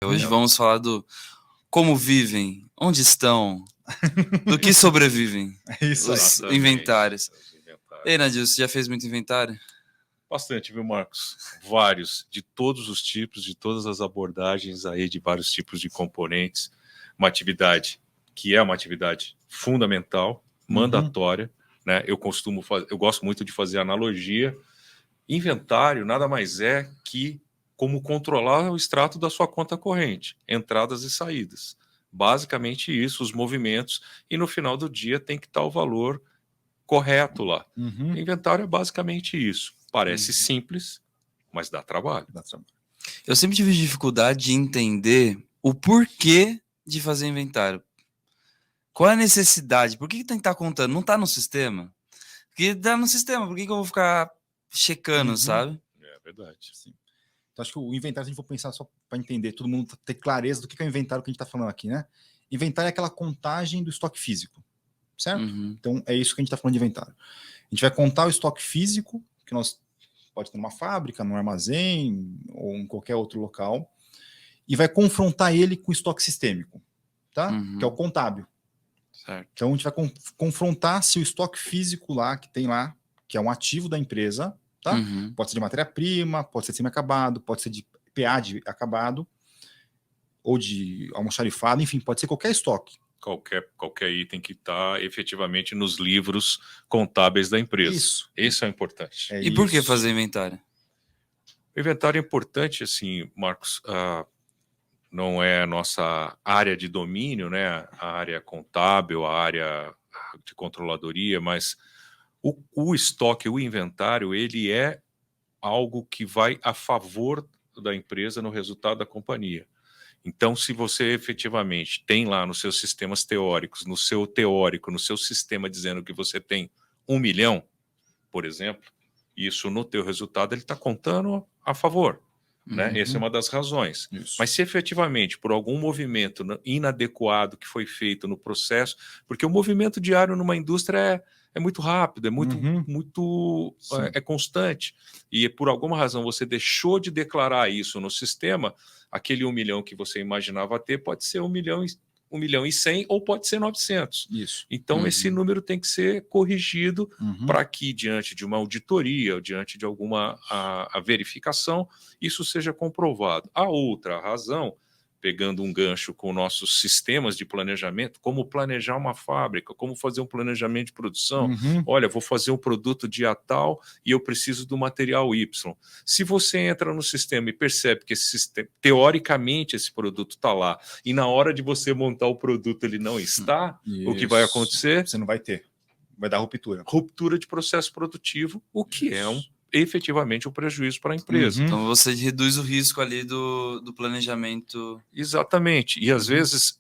Hoje vamos falar do como vivem, onde estão, do que sobrevivem os inventários. E aí, Nadil, você já fez muito inventário? Bastante, viu, Marcos? Vários, de todos os tipos, de todas as abordagens aí, de vários tipos de componentes. Uma atividade que é uma atividade fundamental, mandatória, né? Eu gosto muito de fazer analogia. Inventário nada mais é que como controlar o extrato da sua conta corrente, entradas e saídas. Basicamente isso, os movimentos, e no final do dia tem que estar o valor correto lá. Inventário é basicamente isso. Parece simples, mas dá trabalho. Eu sempre tive dificuldade de entender o porquê de fazer inventário. Qual é a necessidade? Por que tem que estar contando? Não está no sistema? Porque está no sistema, por que eu vou ficar checando, sabe? É verdade. Sim. Então, acho que o inventário, se a gente for pensar só para entender, todo mundo ter clareza do que é o inventário que a gente está falando aqui, né? Inventário é aquela contagem do estoque físico, certo? Então, é isso que a gente está falando de inventário. A gente vai contar o estoque físico, que nós pode ter numa fábrica, num armazém ou em qualquer outro local, e vai confrontar ele com o estoque sistêmico, tá? Que é o contábil. Certo. Então, a gente vai confrontar se o estoque físico lá, que tem lá, que é um ativo da empresa, tá? Pode ser de matéria-prima, pode ser de semi-acabado, pode ser de PA de acabado, ou de almoxarifado, enfim, pode ser qualquer estoque. Qualquer item que está efetivamente nos livros contábeis da empresa. Isso é importante. E por que fazer inventário? O inventário é importante, assim, Marcos, não é a nossa área de domínio, né? A área contábil, a área de controladoria, mas o estoque, o inventário, ele é algo que vai a favor da empresa no resultado da companhia. Então, se você efetivamente tem lá nos seus sistemas teóricos, no seu teórico, no seu sistema dizendo que você tem 1 milhão, por exemplo, isso no teu resultado ele está contando a favor. Né? Essa é uma das razões. Mas se efetivamente, por algum movimento inadequado que foi feito no processo, porque o movimento diário numa indústria é muito rápido, é muito constante, e por alguma razão você deixou de declarar isso no sistema, aquele 1 milhão que você imaginava ter pode ser 1 milhão e 100 ou pode ser 900. Então esse número tem que ser corrigido para que, diante de uma auditoria, ou diante de alguma a verificação, isso seja comprovado. A outra razão, pegando um gancho com nossos sistemas de planejamento, como planejar uma fábrica, como fazer um planejamento de produção. Olha, vou fazer um produto dia tal e eu preciso do material Y. Se você entra no sistema e percebe que esse sistema, teoricamente esse produto está lá, e na hora de você montar o produto ele não está, o que vai acontecer? Você não vai ter. Vai dar ruptura. Ruptura de processo produtivo, o que é efetivamente um prejuízo para a empresa. Então você reduz o risco ali do planejamento. Exatamente. E às vezes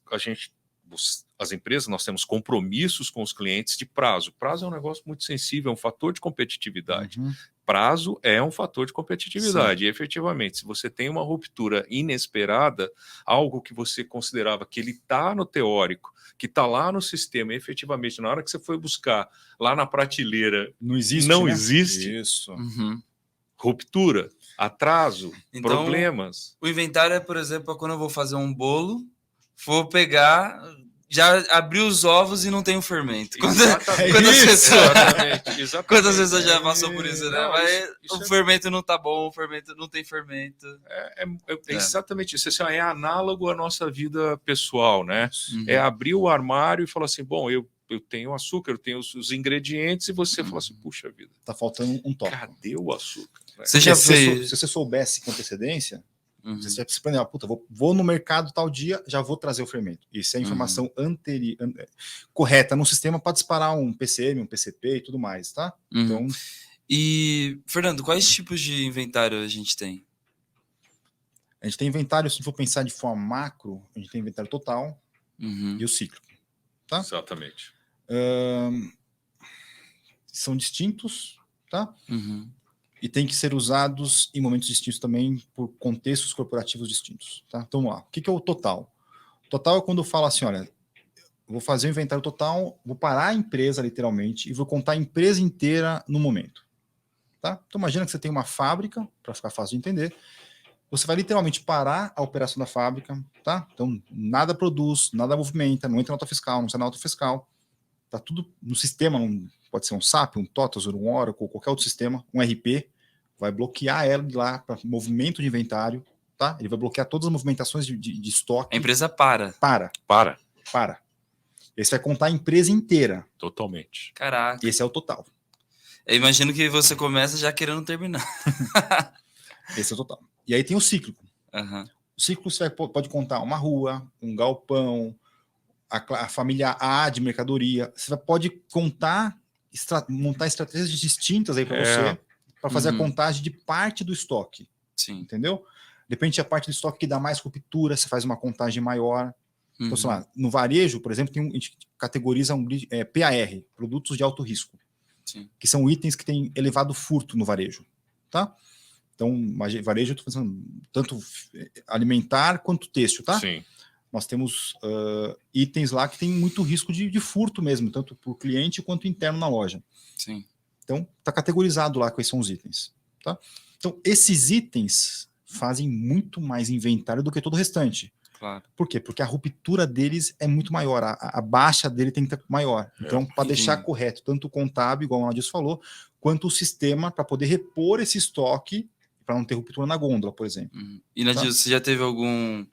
as empresas, nós temos compromissos com os clientes de prazo. Prazo é um negócio muito sensível, é um fator de competitividade. Prazo é um fator de competitividade. E efetivamente, se você tem uma ruptura inesperada, algo que você considerava que ele está no teórico, que está lá no sistema, e efetivamente, na hora que você foi buscar lá na prateleira, não existe. Isso. Ruptura, atraso, então, problemas. O inventário é, por exemplo, quando eu vou fazer um bolo, vou pegar, já abrir os ovos e não tem o fermento. Quantas pessoas já passou por isso, né? Mas o fermento não tá bom, o fermento não tem fermento. É exatamente isso. Assim, é análogo à nossa vida pessoal, né? É abrir o armário e falar assim, bom, eu tenho açúcar, eu tenho os ingredientes, e você fala assim, puxa vida, tá faltando um toque. Cadê o açúcar? Você já fez... Se você soubesse com antecedência, você já se planeja, puta, vou no mercado tal dia, já vou trazer o fermento. E se a informação correta no sistema, pode disparar um PCM, um PCP e tudo mais, tá? Então... E, Fernando, quais tipos de inventário a gente tem? A gente tem inventário, se for pensar de forma macro, a gente tem inventário total e o cíclico. Tá? Exatamente. São distintos, tá? E tem que ser usados em momentos distintos também, por contextos corporativos distintos. Tá? Então, vamos lá. O que é o total? O total é quando eu falo assim, olha, vou fazer o inventário total, vou parar a empresa, literalmente, e vou contar a empresa inteira no momento. Tá? Então, imagina que você tem uma fábrica, para ficar fácil de entender, você vai literalmente parar a operação da fábrica, tá? Então, nada produz, nada movimenta, não entra na nota fiscal, não sai na nota fiscal. Tá tudo no sistema, pode ser um SAP, um TOTOS, um Oracle, qualquer outro sistema, um RP, vai bloquear ela de lá para movimento de inventário, tá? Ele vai bloquear todas as movimentações de estoque. A empresa para. Para. Esse vai contar a empresa inteira. Totalmente. Caraca. Esse é o total. Eu imagino que você começa já querendo terminar. Esse é o total. E aí tem o cíclico. Uhum. O cíclico você pode contar uma rua, um galpão, a família A de mercadoria. Você pode contar, montar estratégias distintas aí para você, para fazer a contagem de parte do estoque. Sim. Entendeu? Depende da parte do estoque que dá mais ruptura, você faz uma contagem maior. Então, sei lá, no varejo, por exemplo, a gente categoriza PAR, produtos de alto risco. Sim. Que são itens que têm elevado furto no varejo. Tá? Então, varejo, eu estou fazendo tanto alimentar quanto têxtil, tá? Sim. Nós temos itens lá que tem muito risco de furto mesmo, tanto para o cliente quanto interno na loja. Sim. Então, está categorizado lá quais são os itens. Tá? Então, esses itens fazem muito mais inventário do que todo o restante. Claro. Por quê? Porque a ruptura deles é muito maior, a baixa dele tem que estar maior. Então, para deixar correto, tanto o contábil, igual o Nadilson falou, quanto o sistema para poder repor esse estoque para não ter ruptura na gôndola, por exemplo. E, Nadilson, você já teve algum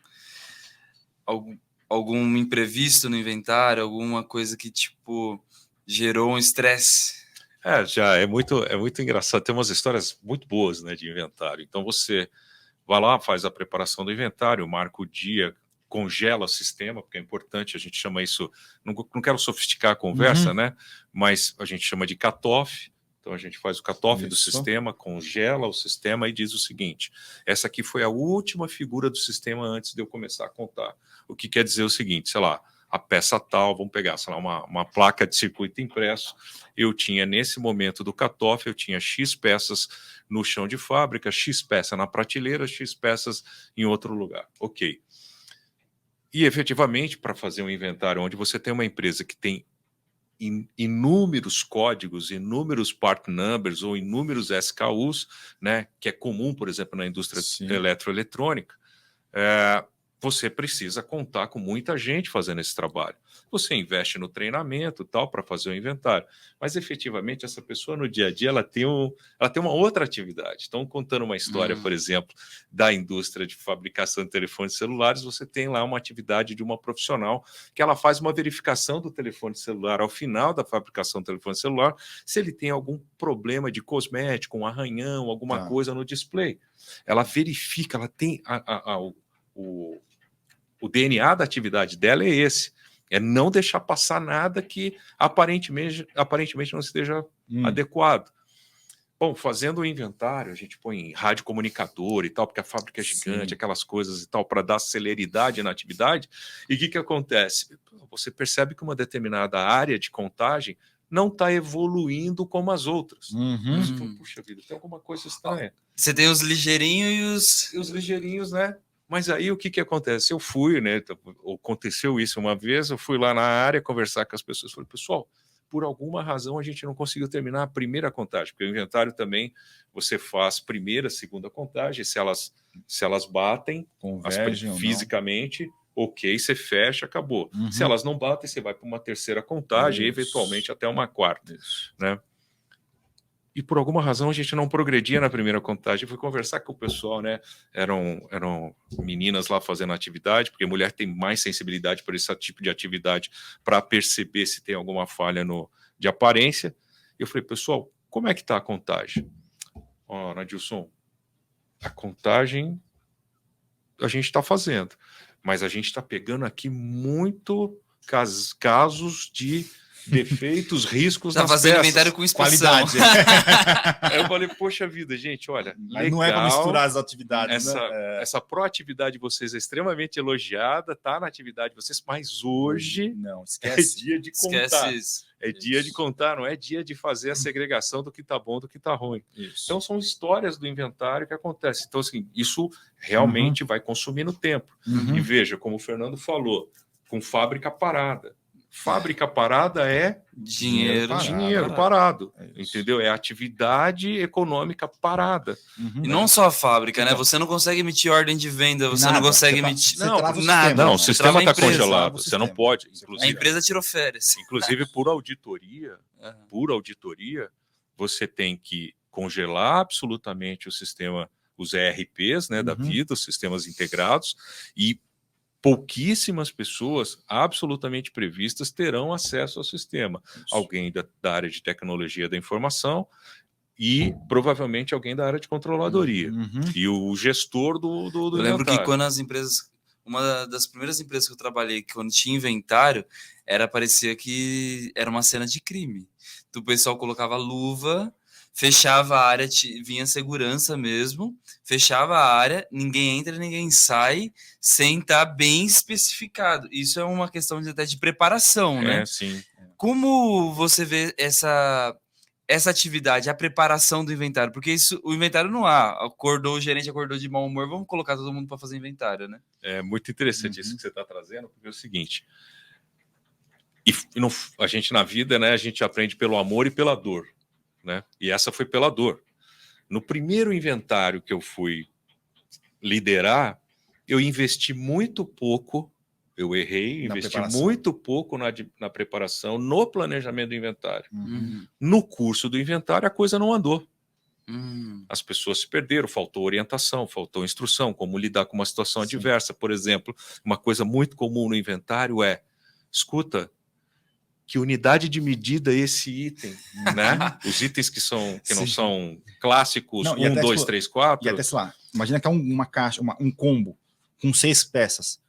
imprevisto no inventário, alguma coisa que, tipo, gerou um estresse? Já é muito engraçado. Tem umas histórias muito boas, né, de inventário. Então, você vai lá, faz a preparação do inventário, marca o dia, congela o sistema, porque é importante, a gente chama isso, não quero sofisticar a conversa, né? Mas a gente chama de cut-off. Então a gente faz o cut-off do sistema, congela o sistema e diz o seguinte: essa aqui foi a última figura do sistema antes de eu começar a contar. O que quer dizer o seguinte, sei lá, a peça tal, vamos pegar, sei lá, uma placa de circuito impresso, eu tinha nesse momento do cut-off, eu tinha X peças no chão de fábrica, X peça na prateleira, X peças em outro lugar. Ok. E efetivamente, para fazer um inventário onde você tem uma empresa que tem inúmeros códigos, inúmeros part numbers ou inúmeros SKUs, né, que é comum, por exemplo, na indústria eletroeletrônica, você precisa contar com muita gente fazendo esse trabalho. Você investe no treinamento tal para fazer o inventário, mas efetivamente essa pessoa no dia a dia ela tem uma outra atividade. Então, contando uma história, por exemplo, da indústria de fabricação de telefones celulares, você tem lá uma atividade de uma profissional que ela faz uma verificação do telefone celular ao final da fabricação do telefone celular, se ele tem algum problema de cosmético, um arranhão, alguma coisa no display. Ela verifica, ela tem o DNA da atividade dela é esse, é não deixar passar nada que aparentemente não esteja adequado. Bom, fazendo o inventário, a gente põe radiocomunicador e tal, porque a fábrica é gigante, aquelas coisas e tal, para dar celeridade na atividade. E o que acontece? Você percebe que uma determinada área de contagem não está evoluindo como as outras. Puxa vida, tem alguma coisa estranha. Você tem os ligeirinhos e os ligeirinhos, né? Mas aí o que acontece? Eu fui, né? Aconteceu isso uma vez, eu fui lá na área conversar com as pessoas. Falei, pessoal, por alguma razão a gente não conseguiu terminar a primeira contagem, porque o inventário também você faz primeira, segunda contagem, se elas batem fisicamente, ok, você fecha, acabou. Se elas não batem, você vai para uma terceira contagem, eventualmente até uma quarta, né? E por alguma razão a gente não progredia na primeira contagem. Eu fui conversar com o pessoal, né? Eram meninas lá fazendo atividade, porque mulher tem mais sensibilidade para esse tipo de atividade, para perceber se tem alguma falha de aparência. E eu falei, pessoal, como é que está a contagem? Nadilson, a contagem a gente está fazendo, mas a gente está pegando aqui muito casos de defeitos, riscos nas peças. Tá fazendo inventário com inspeção. Aí eu falei, poxa vida, gente, olha, legal, não é para misturar as atividades, essa proatividade de vocês é extremamente elogiada, tá na atividade de vocês, mas hoje esquece. É dia de contar. É dia de contar, não é dia de fazer a segregação do que tá bom do que tá ruim. Então são histórias do inventário que acontecem. Então, assim, isso realmente vai consumindo tempo. E veja, como o Fernando falou, com fábrica parada. Fábrica parada é Dinheiro parado. Entendeu? É atividade econômica parada. E não só a fábrica, né? Você não consegue emitir ordem de venda, você não consegue emitir nada. Não, o sistema está congelado. Você não pode. A empresa tira férias. Inclusive, por auditoria, você tem que congelar absolutamente o sistema, os ERPs, né, da vida, os sistemas integrados, e pouquíssimas pessoas absolutamente previstas terão acesso ao sistema. Isso. Alguém da área de tecnologia da informação e provavelmente alguém da área de controladoria. E o gestor do Eu lembro que quando as empresas... Uma das primeiras empresas que eu trabalhei, quando tinha inventário, parecia que era uma cena de crime. O pessoal colocava luva, fechava a área, vinha segurança mesmo, fechava a área, ninguém entra, ninguém sai, sem estar bem especificado. Isso é uma questão até de preparação, né? Sim. Como você vê essa atividade, a preparação do inventário? Porque o inventário não há. O gerente acordou de mau humor, vamos colocar todo mundo para fazer inventário, né? É muito interessante isso que você está trazendo, porque é o seguinte... a gente na vida, né, a gente aprende pelo amor e pela dor. Né? E essa foi pela dor. No primeiro inventário que eu fui liderar, eu investi muito pouco, eu errei, investi muito pouco na preparação, no planejamento do inventário. No curso do inventário, a coisa não andou. As pessoas se perderam, faltou orientação, faltou instrução, como lidar com uma situação adversa. Por exemplo, uma coisa muito comum no inventário é, escuta, que unidade de medida esse item, né? Os itens que não são clássicos, 1, 2, 3, 4. E até, sei lá, imagina que é uma caixa, um combo com 6 peças.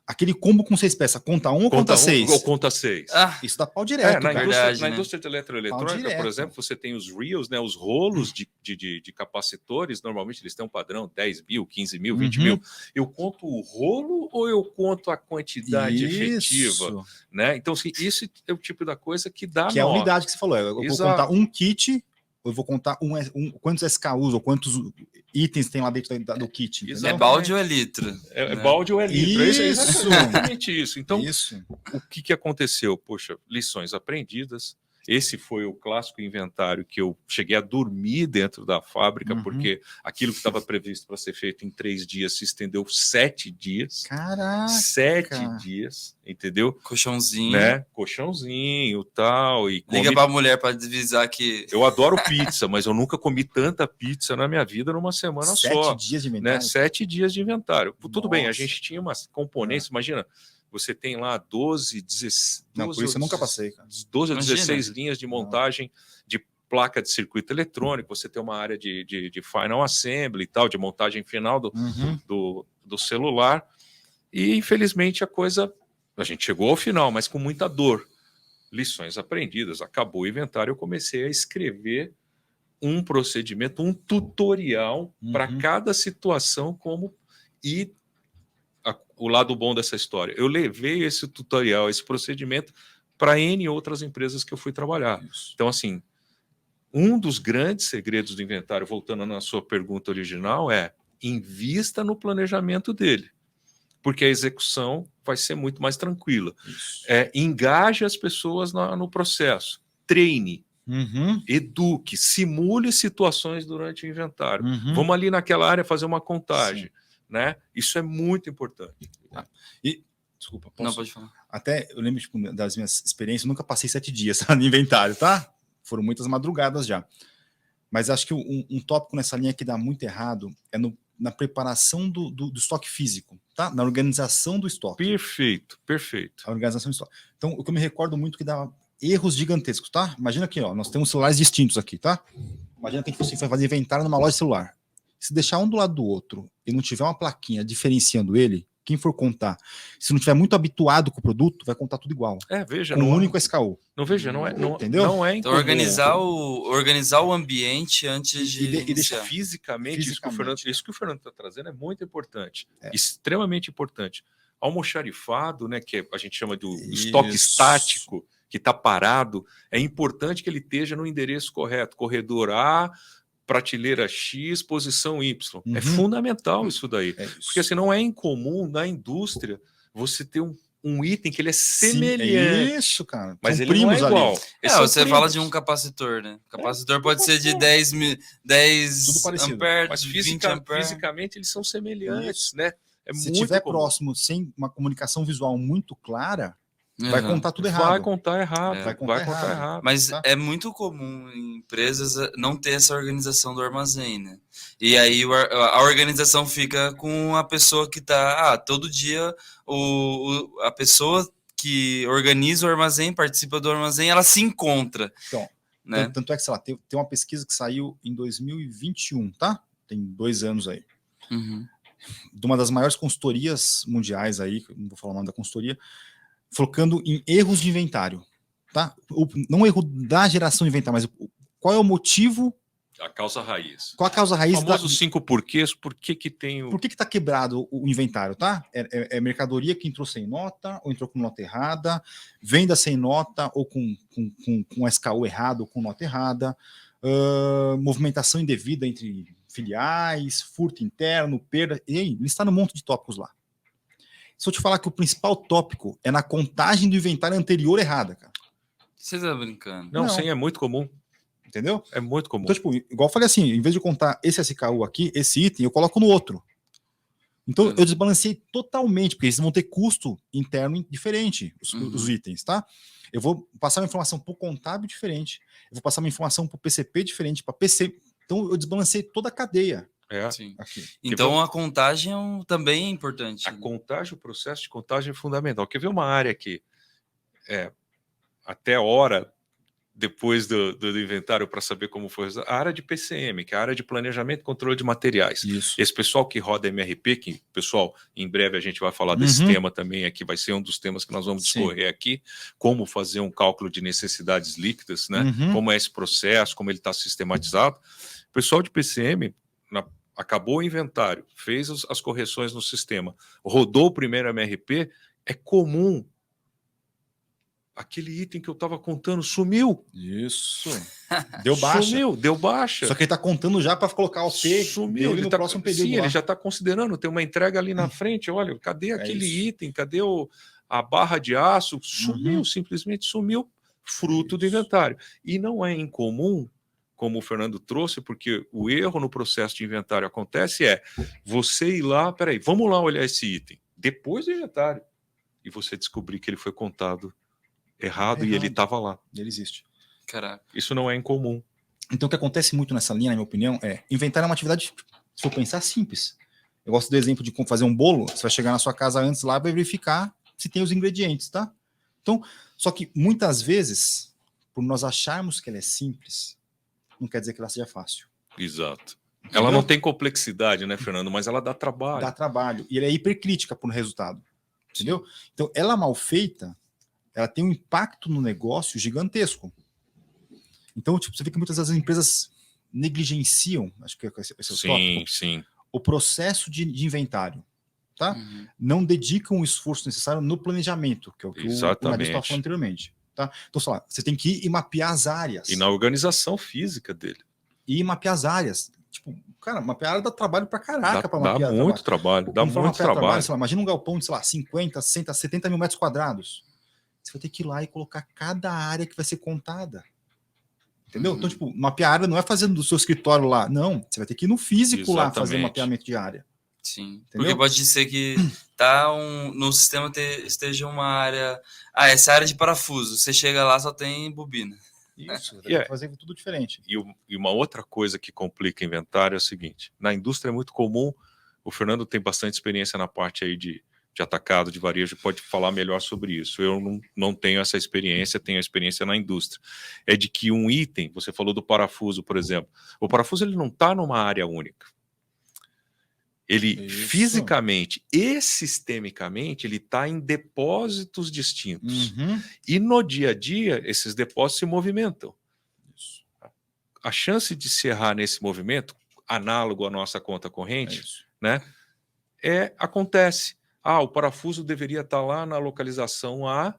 Aquele combo com 6 peças, conta 1 ou conta 6? Ou conta 6. Isso dá pau direto. Na indústria de eletroeletrônica, por exemplo, você tem os reels, né, os rolos de capacitores, normalmente eles têm um padrão 10 mil, 15 mil, 20 mil. Eu conto o rolo ou eu conto a quantidade efetiva? Né? Então, assim, isso é o tipo da coisa que dá é a unidade que você falou. Eu vou contar um kit, eu vou contar quantos SKUs ou quantos itens tem lá dentro do kit. É balde ou é litro? É balde ou é litro. Isso. É exatamente isso. Então, o que aconteceu? Poxa, lições aprendidas. Esse foi o clássico inventário que eu cheguei a dormir dentro da fábrica, porque aquilo que estava previsto para ser feito em 3 dias se estendeu 7 dias. Caraca! 7 dias, entendeu? Colchãozinho. Né? Colchãozinho, tal. Liga para a mulher para avisar que... Eu adoro pizza, mas eu nunca comi tanta pizza na minha vida numa semana só. 7 dias de inventário? Né? 7 dias de inventário. Tudo bem, a gente tinha umas componentes, imagina... Você tem lá 12, 16... Não, por isso eu nunca passei, cara. 12 ou 16 linhas de montagem de placa de circuito eletrônico, você tem uma área de final assembly e tal, de montagem final do celular, e infelizmente a gente chegou ao final, mas com muita dor. Lições aprendidas, acabou o inventário, eu comecei a escrever um procedimento, um tutorial para cada situação, o lado bom dessa história. Eu levei esse tutorial, esse procedimento, para N outras empresas que eu fui trabalhar. Isso. Então, assim, um dos grandes segredos do inventário, voltando na sua pergunta original, é invista no planejamento dele, porque a execução vai ser muito mais tranquila. Engaje as pessoas no processo, treine, eduque, simule situações durante o inventário. Vamos ali naquela área fazer uma contagem. Né? Isso é muito importante. Desculpa, não pode falar. Até eu lembro das minhas experiências, eu nunca passei 7 dias no inventário, tá? Foram muitas madrugadas já. Mas acho que um tópico nessa linha que dá muito errado é na preparação do estoque físico, tá? Na organização do estoque. Perfeito. A organização do estoque. Então, o que eu me recordo muito que dá erros gigantescos, tá? Imagina aqui, ó, nós temos celulares distintos aqui, tá? Imagina que a gente vai fazer inventário numa loja de celular. Se deixar um do lado do outro e não tiver uma plaquinha diferenciando ele, quem for contar, se não tiver muito habituado com o produto, vai contar tudo igual. Veja, com um único SKU. Entendeu? Não é então, organizar o ambiente antes de e deixar fisicamente. Isso que o Fernando está trazendo é muito importante, extremamente importante. Almoxarifado, né, que a gente chama do estoque estático, que está parado, é importante que ele esteja no endereço correto, corredor A, prateleira X, posição Y. É fundamental isso daí. Porque assim, não é incomum na indústria você ter um item que ele é Sim, semelhante. é isso, cara. Mas São ele não é primos ali. igual. Você fala de um capacitor, né? O capacitor pode ser de 10 Tudo parecido. ampere, Mas 20 ampere. fisicamente eles são semelhantes, Isso. né? Se muito tiver comum. próximo, sem uma comunicação visual muito clara, vai contar tudo errado. Vai contar errado. É. Vai contar errado. Mas tá? é muito comum em empresas não ter essa organização do armazém, né? E aí a organização fica com a pessoa que tá... todo dia a pessoa que organiza o armazém, participa do armazém, ela se encontra. Então, né? tanto é que, sei lá, tem uma pesquisa que saiu em 2021, tá? Tem 2 anos aí. Uhum. De uma das maiores consultorias mundiais aí, não vou falar o nome da consultoria, focando em erros de inventário, tá? Não erro da geração de inventário, mas qual é o motivo? A causa raiz. Qual a causa raiz? O famoso 5 porquês, por que tem o... Por que está quebrado o inventário, tá? É mercadoria que entrou sem nota, ou entrou com nota errada, venda sem nota, ou com SKU errado, ou com nota errada, movimentação indevida entre filiais, furto interno, perda, e aí, listando um monte de tópicos lá. Se eu te falar que o principal tópico é na contagem do inventário anterior errada, cara. Você tá brincando? Não, sim, é muito comum. Entendeu? É muito comum. Então, tipo, igual eu falei assim, em vez de contar esse SKU aqui, esse item, eu coloco no outro. Então, eu desbalanceei totalmente, porque eles vão ter custo interno diferente, os itens, tá? Eu vou passar uma informação para o contábil diferente, eu vou passar uma informação para o PCP diferente, para PC. Então, eu desbalancei toda a cadeia. Sim. Aqui. Então, a contagem também é importante. A contagem, o processo de contagem é fundamental. Quer ver uma área que até hora depois do inventário para saber como foi a área de PCM, que é a área de planejamento e controle de materiais. Isso. Esse pessoal que roda MRP, que, pessoal, em breve a gente vai falar desse tema também aqui, vai ser um dos temas que nós vamos discorrer aqui, como fazer um cálculo de necessidades líquidas, né? Como é esse processo, como ele está sistematizado. O pessoal de PCM acabou o inventário, fez as correções no sistema, rodou o primeiro MRP, é comum aquele item que eu estava contando sumiu. Isso. Deu baixa. Sumiu, deu baixa. Só que ele está contando já para colocar o P sumiu no próximo período. Sim, ele já está considerando, tem uma entrega ali na frente. Olha, cadê aquele item? Cadê a barra de aço? Sumiu, simplesmente sumiu, fruto do inventário. E não é incomum, como o Fernando trouxe, porque o erro no processo de inventário acontece você ir lá, peraí, vamos lá olhar esse item, depois do inventário, e você descobrir que ele foi contado errado. E ele estava lá. Ele existe. Caraca. Isso não é incomum. Então, o que acontece muito nessa linha, na minha opinião, inventário é uma atividade, se eu pensar, simples. Eu gosto do exemplo de como fazer um bolo. Você vai chegar na sua casa antes lá e vai verificar se tem os ingredientes, tá? Então, só que muitas vezes, por nós acharmos que ela é simples, não quer dizer que ela seja fácil. Exato. Entendeu? Ela não tem complexidade, né, Fernando? Mas ela dá trabalho. Dá trabalho. E ela é hipercrítica para o resultado. Entendeu? Então, ela mal feita, ela tem um impacto no negócio gigantesco. Então, tipo, você vê que muitas das empresas negligenciam, acho que esse é o tópico, o processo de inventário, tá? Não dedicam o esforço necessário no planejamento, que é o que o Nariz estava falando anteriormente, tá? Então, sei lá, você tem que ir e mapear as áreas. E na organização física dele. E mapear as áreas. Tipo, cara, mapear área dá trabalho pra caraca para mapear. Dá muito trabalho, dá muito trabalho. Sei lá, imagina um galpão de, sei lá, 50, 60, 70 mil metros quadrados. Você vai ter que ir lá e colocar cada área que vai ser contada. Entendeu? Então, tipo, mapear área não é fazendo do seu escritório lá. Não, você vai ter que ir no físico lá fazer um mapeamento de área. Sim. Entendeu? Porque pode ser que no sistema esteja uma área... essa área de parafuso. Você chega lá, só tem bobina. Isso, vai ter que fazer tudo diferente. E uma outra coisa que complica inventário é o seguinte. Na indústria é muito comum, o Fernando tem bastante experiência na parte aí de atacado, de varejo, pode falar melhor sobre isso. Eu não tenho essa experiência, tenho a experiência na indústria. É de que um item, você falou do parafuso, por exemplo, o parafuso ele não está numa área única. Ele fisicamente e sistemicamente ele está em depósitos distintos. E no dia a dia, esses depósitos se movimentam. A chance de se errar nesse movimento, análogo à nossa conta corrente, né, acontece. O parafuso deveria estar lá na localização A,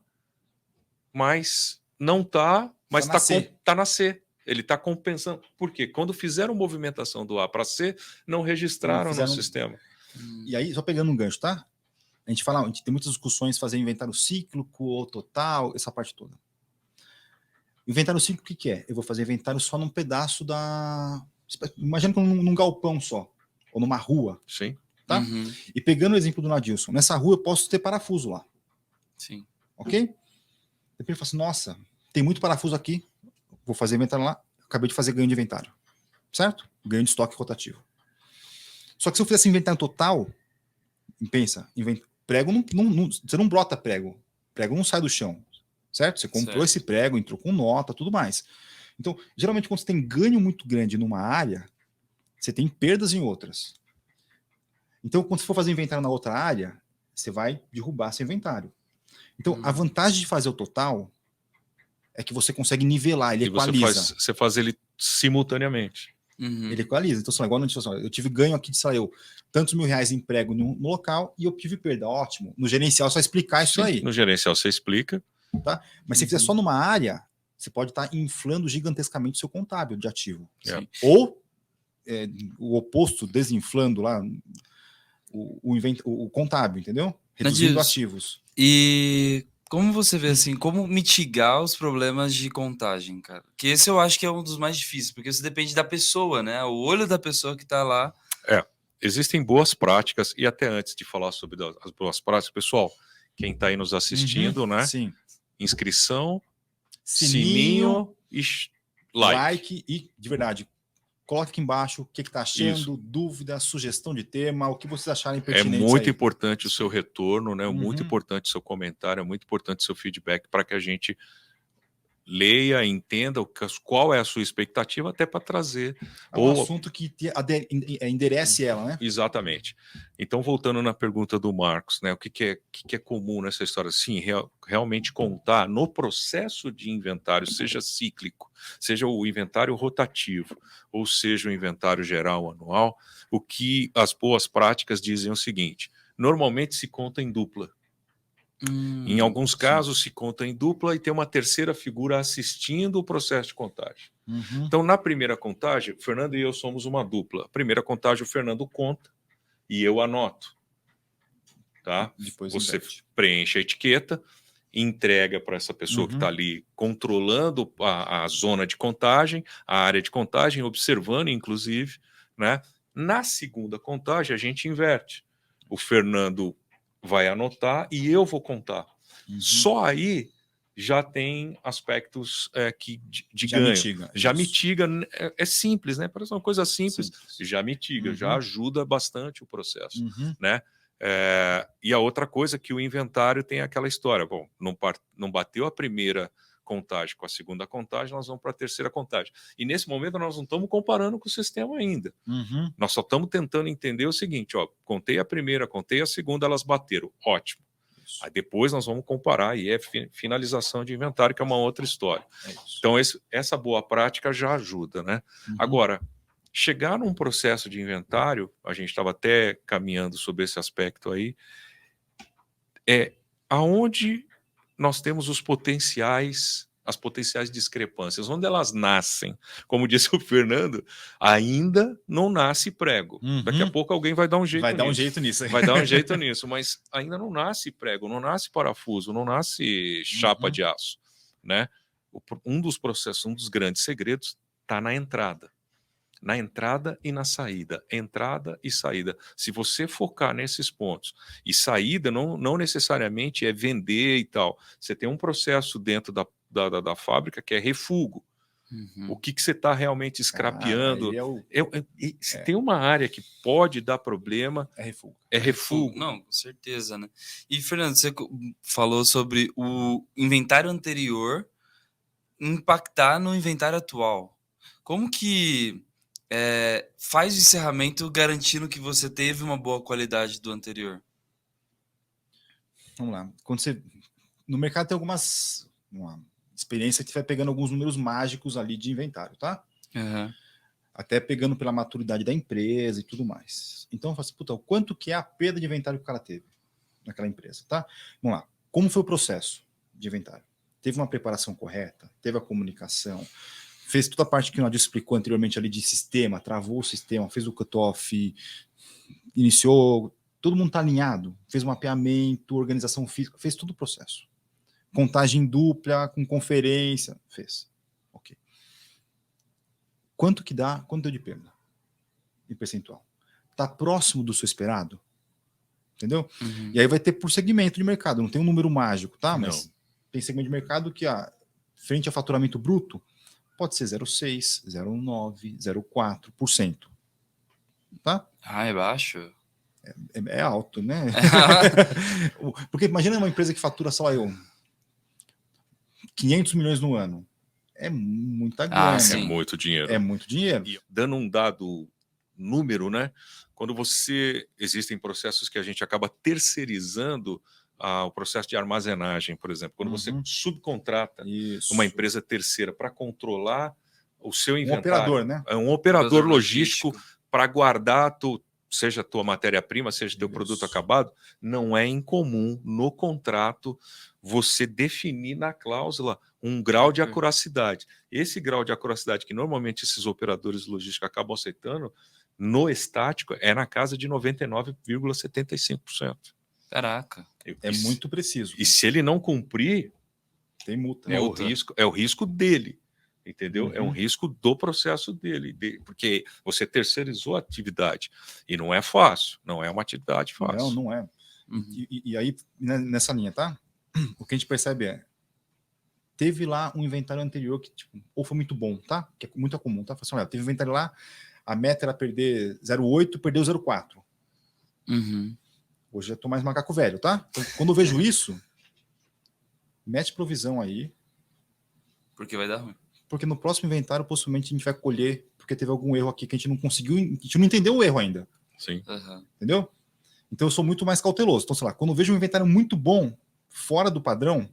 mas não está, mas está na C. Ele está compensando. Por quê? Quando fizeram movimentação do A para C, não registraram no sistema. E aí, só pegando um gancho, tá? A gente tem muitas discussões fazer inventário cíclico ou total, essa parte toda. Inventário cíclico, o que é? Eu vou fazer inventário só num pedaço da... Imagina num galpão só, ou numa rua. Sim. Tá? Uhum. E pegando o exemplo do Nadilson, nessa rua eu posso ter parafuso lá. Sim. Ok? Depois ele fala assim, nossa, tem muito parafuso aqui, vou fazer inventário lá, acabei de fazer ganho de inventário. Certo? Ganho de estoque rotativo. Só que se eu fizesse inventário total, pensa, prego você não brota prego não sai do chão, certo? Você comprou esse prego, entrou com nota, tudo mais. Então, geralmente quando você tem ganho muito grande numa área, você tem perdas em outras. Então, quando você for fazer inventário na outra área, você vai derrubar seu inventário. Então, a vantagem de fazer o total é que você consegue nivelar, ele equaliza. Você faz ele simultaneamente. Ele equaliza. Então, igual no eu tive ganho aqui de, sei lá, tantos R$1.000 em prego no local e eu tive perda. Ótimo. No gerencial, só explicar isso aí. No gerencial, você explica. Tá? Mas se fizer só numa área, você pode estar inflando gigantescamente o seu contábil de ativo. Ou o oposto, desinflando lá o contábil, entendeu? Reduzindo ativos. E como você vê assim, como mitigar os problemas de contagem, cara? Que esse eu acho que é um dos mais difíceis, porque isso depende da pessoa, né? O olho da pessoa que tá lá. Existem boas práticas, e até antes de falar sobre as boas práticas, pessoal, quem está aí nos assistindo, né? Sim. Inscrição, sininho e like. E, de verdade, coloque aqui embaixo o que está achando, dúvida, sugestão de tema, o que vocês acharem pertinente. É muito importante o seu retorno, né? Muito importante o seu comentário, é muito importante o seu feedback para que a gente leia, entenda qual é a sua expectativa, até para trazer um assunto que enderece ela, né? Exatamente. Então, voltando na pergunta do Marcos, né? O que é comum nessa história? Sim, realmente contar no processo de inventário, seja cíclico, seja o inventário rotativo, ou seja o inventário geral anual, o que as boas práticas dizem é o seguinte: normalmente se conta em dupla. Em alguns casos se conta em dupla e tem uma terceira figura assistindo o processo de contagem. Então, na primeira contagem, o Fernando e eu somos uma dupla. A primeira contagem, o Fernando conta e eu anoto. Tá? Depois você preenche a etiqueta, entrega para essa pessoa que está ali controlando a zona de contagem, a área de contagem, observando, inclusive. Né? Na segunda contagem, a gente inverte. O Fernando vai anotar e eu vou contar. Só aí já tem aspectos de já ganho. Mitiga, já mitiga, é simples, né? Parece uma coisa simples. Já mitiga, já ajuda bastante o processo, né? E a outra coisa é que o inventário tem aquela história, bom, não bateu a primeira contagem com a segunda contagem, nós vamos para a terceira contagem. E nesse momento nós não estamos comparando com o sistema ainda. Nós só estamos tentando entender o seguinte, ó, contei a primeira, contei a segunda, elas bateram, ótimo. Aí depois nós vamos comparar e é finalização de inventário, que é uma outra história. Então essa boa prática já ajuda, né? Agora, chegar num processo de inventário, a gente estava até caminhando sobre esse aspecto aí, aonde nós temos as potenciais discrepâncias, onde elas nascem. Como disse o Fernando, ainda não nasce prego. Daqui a pouco alguém vai dar um jeito nisso. Vai dar um jeito nisso, mas ainda não nasce prego, não nasce parafuso, não nasce chapa de aço. Né? Um dos processos, um dos grandes segredos está na entrada. Na entrada e na saída, entrada e saída. Se você focar nesses pontos, e saída não necessariamente é vender e tal, você tem um processo dentro da fábrica que é refugo. O que você está realmente escrapeando? Se tem uma área que pode dar problema, é refugo. Não, com certeza, né? E, Fernando, você falou sobre o inventário anterior impactar no inventário atual. Como que faz o encerramento garantindo que você teve uma boa qualidade do anterior? Vamos lá. No mercado tem uma experiência que você vai pegando alguns números mágicos ali de inventário, tá? Até pegando pela maturidade da empresa e tudo mais. Então, eu falo assim, puta, quanto que é a perda de inventário que o cara teve naquela empresa, tá? Vamos lá. Como foi o processo de inventário? Teve uma preparação correta? Teve a comunicação? Fez toda a parte que o Nadir explicou anteriormente ali de sistema, travou o sistema, fez o cutoff, iniciou, Todo mundo está alinhado, fez um mapeamento, organização física, fez todo o processo. Contagem dupla, com conferência, fez. Ok. Quanto que dá? Quanto deu de perda? Em percentual. Está próximo do seu esperado? Entendeu? E aí vai ter por segmento de mercado, não tem um número mágico, tá? Mas tem segmento de mercado que, frente ao faturamento bruto, pode ser 0,6%, 0,9%, 0,4%. Tá? É baixo? É alto, né? Porque imagina uma empresa que fatura só 500 milhões no ano. É muita grana. É muito dinheiro. É muito dinheiro. E dando um dado número, né? Quando existem processos que a gente acaba terceirizando o processo de armazenagem, por exemplo. Quando você subcontrata uma empresa terceira para controlar o seu inventário. Operador, né? É um operador logístico para guardar seja a tua matéria-prima, seja teu produto acabado. Não é incomum no contrato você definir na cláusula um grau de acuracidade. Esse grau de acuracidade que normalmente esses operadores logísticos acabam aceitando, no estático, é na casa de 99,75%. Caraca. É muito preciso. E se ele não cumprir, tem multa. É o risco dele. Entendeu? É um risco do processo dele, porque você terceirizou a atividade. E não é fácil, não é uma atividade fácil. Não é. E aí, nessa linha, tá? O que a gente percebe teve lá um inventário anterior que, ou foi muito bom, tá? Que é muito comum, tá? Assim, teve um inventário lá, a meta era perder 0,8, perdeu 0,4. Hoje já tô mais macaco velho, tá? Então, quando eu vejo isso, mete provisão aí. Porque vai dar ruim. Porque no próximo inventário, possivelmente, a gente vai colher, porque teve algum erro aqui que a gente não conseguiu, a gente não entendeu o erro ainda. Sim. Entendeu? Então eu sou muito mais cauteloso. Então, sei lá, quando eu vejo um inventário muito bom, fora do padrão,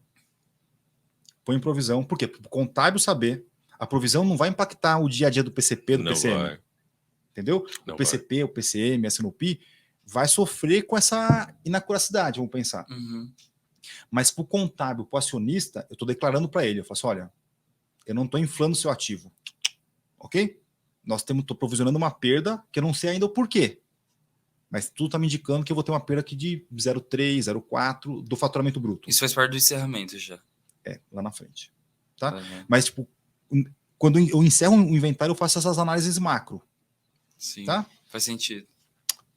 põe em provisão. Por quê? Para o contábil saber. A provisão não vai impactar o dia a dia do PCP, do PCM. Vai. Entendeu? O PCP, o PCM, a SNOP vai sofrer com essa inacuracidade, vamos pensar. Mas para o contábil, para o acionista, eu estou declarando para ele, eu falo assim, olha, eu não estou inflando o seu ativo. Ok? Estou provisionando uma perda que eu não sei ainda o porquê. Mas tudo está me indicando que eu vou ter uma perda aqui de 0,3, 0,4 do faturamento bruto. Isso faz parte do encerramento já. Lá na frente. Tá? Mas, quando eu encerro um inventário, eu faço essas análises macro. Sim, tá? Faz sentido.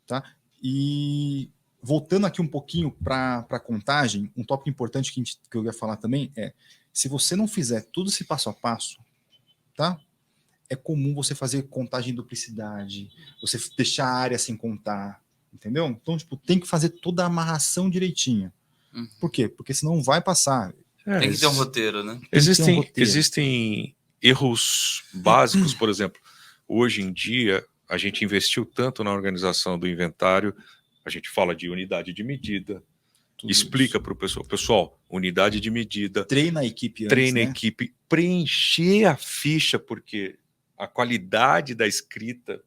Tá? E voltando aqui um pouquinho para a contagem, um tópico importante que eu ia falar também é, se você não fizer tudo esse passo a passo, tá? É comum você fazer contagem em duplicidade, você deixar a área sem contar, entendeu? Então, tem que fazer toda a amarração direitinha. Por quê? Porque senão vai passar. Tem que ter um roteiro, né? Existem erros básicos, por exemplo, hoje em dia, a gente investiu tanto na organização do inventário, a gente fala de unidade de medida, explica para o pessoal, unidade de medida. Treina a equipe antes, a equipe, preencher a ficha, porque a qualidade da escrita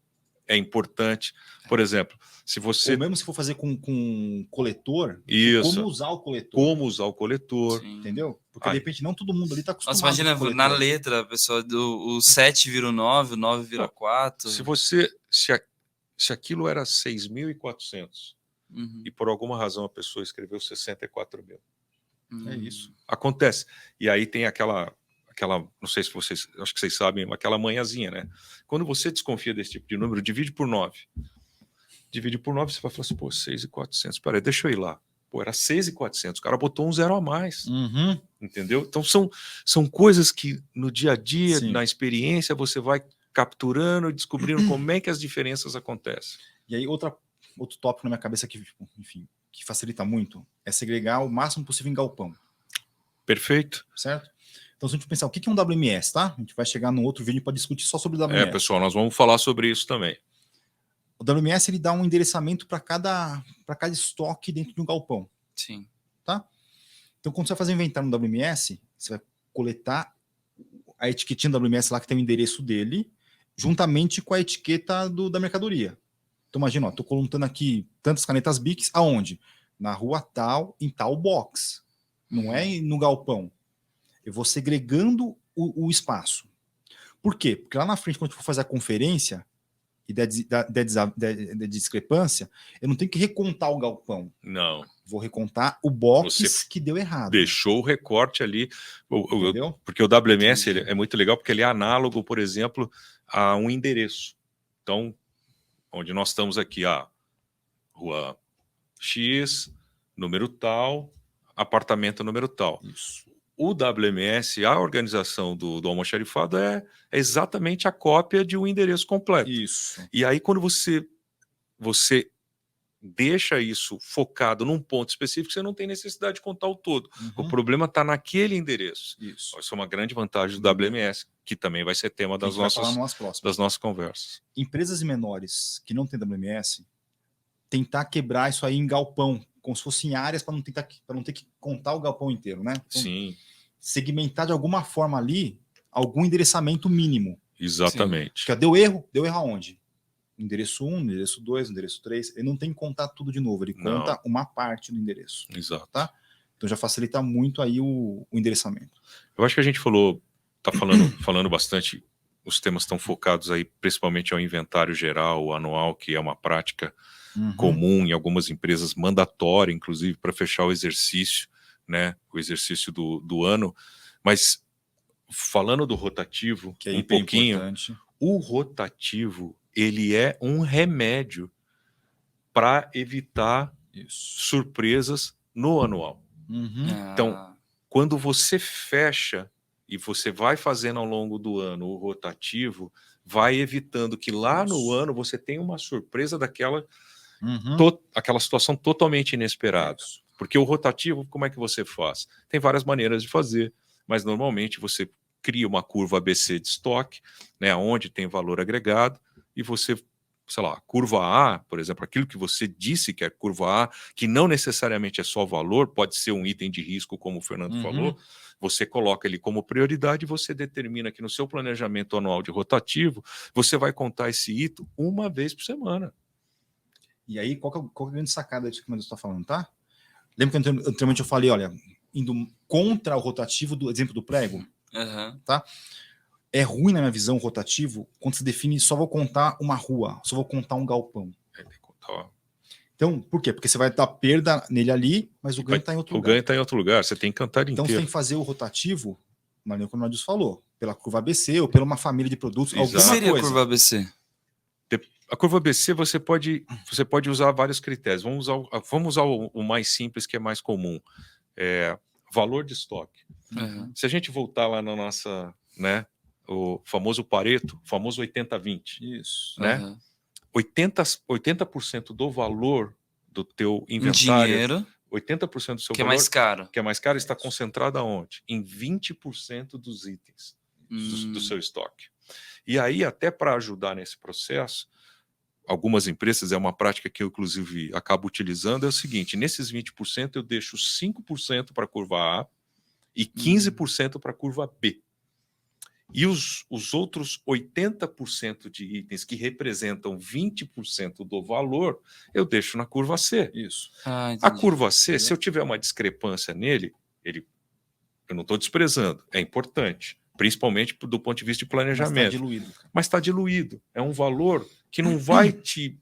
é importante. Por exemplo, se você... Ou mesmo se for fazer com coletor, como usar o coletor. Como usar o coletor. Sim. Entendeu? Porque, de repente, não todo mundo ali está acostumado. Nossa, imagina, na letra, a pessoa, o 7 vira o 9, o 9 vira 4. Se aquilo era 6.400 e por alguma razão a pessoa escreveu 64 mil. É isso. Acontece. E aí tem aquela, não sei se vocês, acho que vocês sabem, aquela manhãzinha, né? Quando você desconfia desse tipo de número, divide por 9. Divide por 9, você vai falar assim, pô, 6.400. Peraí, deixa eu ir lá. Pô, era 6.400. O cara botou um zero a mais. Entendeu? Então são coisas que no dia a dia, na experiência, você vai capturando e descobrindo como é que as diferenças acontecem. E aí, outro tópico na minha cabeça que, enfim, que facilita muito é segregar o máximo possível em galpão. Perfeito. Certo? Então, se a gente pensar o que é um WMS, tá? A gente vai chegar num outro vídeo para discutir só sobre o WMS. Pessoal, nós vamos falar sobre isso também. O WMS ele dá um endereçamento para cada estoque dentro de um galpão. Sim. Tá? Então, quando você vai fazer inventário no WMS, você vai coletar a etiquetinha do WMS lá que tem o endereço dele, juntamente com a etiqueta da mercadoria. Então, imagina, estou contando aqui tantas canetas Bics, aonde? Na rua tal, em tal box. Não é no galpão. Eu vou segregando o espaço. Por quê? Porque lá na frente, quando a gente for fazer a conferência, e der discrepância, eu não tenho que recontar o galpão. Não. Vou recontar o box que deu errado. Deixou o recorte ali. Entendeu? Porque o WMS ele é muito legal, porque ele é análogo, por exemplo, a um endereço. Então, onde nós estamos aqui, rua X, número tal, apartamento número tal. Isso. O WMS, a organização do almoxarifado é exatamente a cópia de um endereço completo. Isso. E aí, quando você deixa isso focado num ponto específico, você não tem necessidade de contar o todo. O problema está naquele endereço. Isso. Isso é uma grande vantagem do WMS, que também vai ser tema das nossas conversas. Empresas menores que não têm WMS, tentar quebrar isso aí em galpão, como se fosse em áreas para não ter que contar o galpão inteiro, né? Então, sim. Segmentar de alguma forma ali algum endereçamento mínimo. Exatamente. Porque deu erro aonde? Endereço 1, endereço 2, endereço 3. Ele não tem que contar tudo de novo, ele conta uma parte do endereço. Exato. Tá? Então já facilita muito aí o endereçamento. Eu acho que a gente tá falando bastante, os temas estão focados aí principalmente ao inventário geral, o anual, que é uma prática comum em algumas empresas, mandatória, inclusive, para fechar o exercício, né? O exercício do ano. Mas falando do rotativo, que é um pouquinho, importante. O rotativo ele é um remédio para evitar surpresas no anual. Então, quando você fecha e você vai fazendo ao longo do ano o rotativo, vai evitando que lá no ano você tenha uma surpresa daquela aquela situação totalmente inesperada. Porque o rotativo, como é que você faz? Tem várias maneiras de fazer, mas normalmente você cria uma curva ABC de estoque, né, onde tem valor agregado, e você, sei lá, curva A, por exemplo, aquilo que você disse que é curva A, que não necessariamente é só valor, pode ser um item de risco, como o Fernando falou, você coloca ele como prioridade e você determina que no seu planejamento anual de rotativo, você vai contar esse item uma vez por semana. E aí, qual que é a grande sacada disso que o está falando, tá? Lembra que anteriormente eu falei, olha, indo contra o rotativo do exemplo do prego, tá? É ruim na minha visão o rotativo quando se define só vou contar uma rua, só vou contar um galpão. Então, por quê? Porque você vai dar perda nele ali, mas o ganho está em outro lugar. O ganho está em outro lugar, você tem que cantar inteiro. Então, você tem que fazer o rotativo, como o Nadius falou, pela curva ABC ou pela uma família de produtos. O que seria a curva ABC? A curva ABC você pode usar vários critérios. Vamos usar o mais simples, que é mais comum. Valor de estoque. Se a gente voltar lá na nossa, né, o famoso Pareto, o famoso 80-20. Isso. Né? 80% do valor do teu inventário, dinheiro, 80% do seu que valor, é mais caro, está concentrado aonde? Em 20% dos itens do seu estoque. E aí, até para ajudar nesse processo, algumas empresas, é uma prática que eu, inclusive, acabo utilizando, é o seguinte, nesses 20% eu deixo 5% para a curva A e 15% para a curva B. E os outros 80% de itens que representam 20% do valor, eu deixo na curva C. Isso. A curva C, se eu tiver uma discrepância nele, eu não estou desprezando, é importante, principalmente do ponto de vista de planejamento. Mas está diluído. É um valor que não vai te...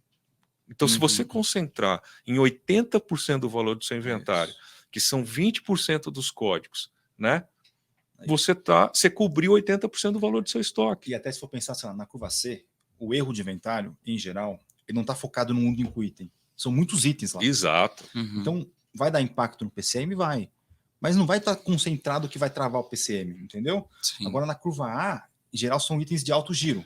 Então, se você concentrar em 80% do valor do seu inventário, que são 20% dos códigos, né? Você cobriu 80% do valor do seu estoque. E até se for pensar assim, na curva C, o erro de inventário, em geral, ele não está focado num único item. São muitos itens lá. Exato. Então, vai dar impacto no PCM? Vai. Mas não vai estar concentrado que vai travar o PCM, entendeu? Sim. Agora, na curva A, em geral, são itens de alto giro.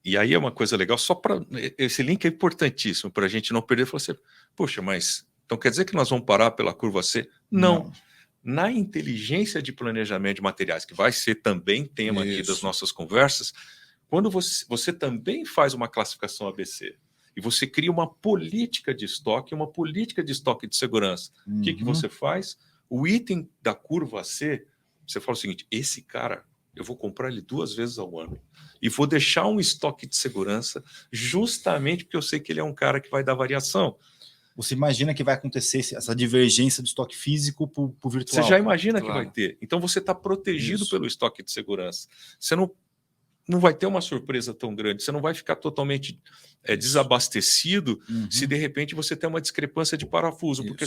E aí é uma coisa legal, só para... Esse link é importantíssimo para a gente não perder. Falar assim, poxa, mas... Então quer dizer que nós vamos parar pela curva C? Não. Na inteligência de planejamento de materiais, que vai ser também tema aqui das nossas conversas, quando você também faz uma classificação ABC e você cria uma política de estoque, uma política de estoque de segurança, o que você faz? O item da curva C, você fala o seguinte, esse cara, eu vou comprar ele 2 vezes ao ano e vou deixar um estoque de segurança justamente porque eu sei que ele é um cara que vai dar variação. Você imagina que vai acontecer essa divergência do estoque físico para o virtual. Você já imagina que vai ter. Então você está protegido pelo estoque de segurança. Você não vai ter uma surpresa tão grande. Você não vai ficar totalmente desabastecido se de repente você tem uma discrepância de parafuso, porque